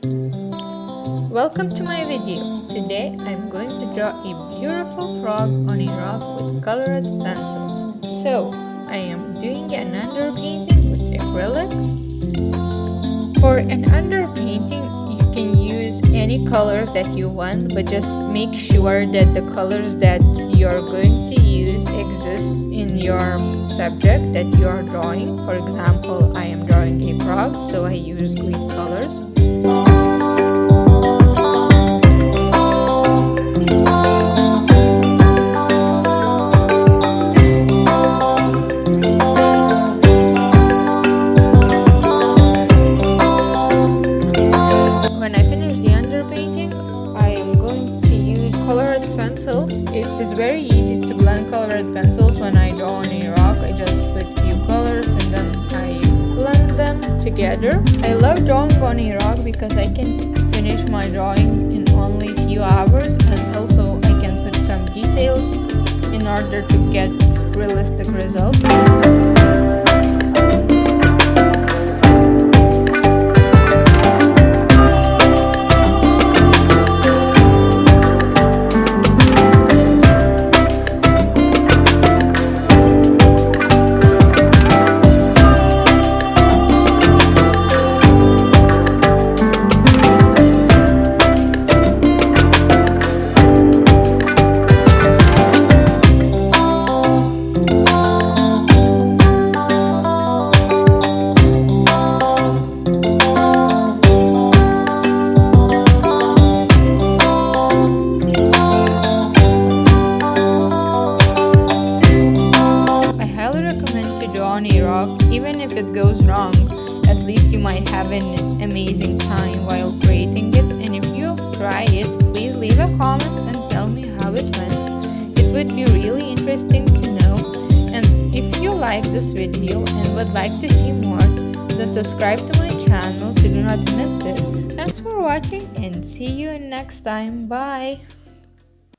Welcome to my video. Today I'm going to draw a beautiful frog on a rock with colored pencils. So I am doing an underpainting with acrylics. For an underpainting, you can use any colors that you want, but just make sure that the colors that you're going to use exist in your subject that you are drawing. For example, I am drawing a frog, so I use green colors. When I finish the underpainting, I am going to use colored pencils. It is very easy to blend colored pencils. When I draw on a rock, I just put few colors and then I blend them together. I love drawing on a rock because I can finish my drawing in only few hours, and also I can put some details in order to get realistic results. On a rock, even if it goes wrong, at least you might have an amazing time while creating it. And if you try it, please leave a comment and tell me how it went. It would be really interesting to know. And if you like this video and would like to see more, then subscribe to my channel to do not miss it. Thanks for watching and see you next time. Bye.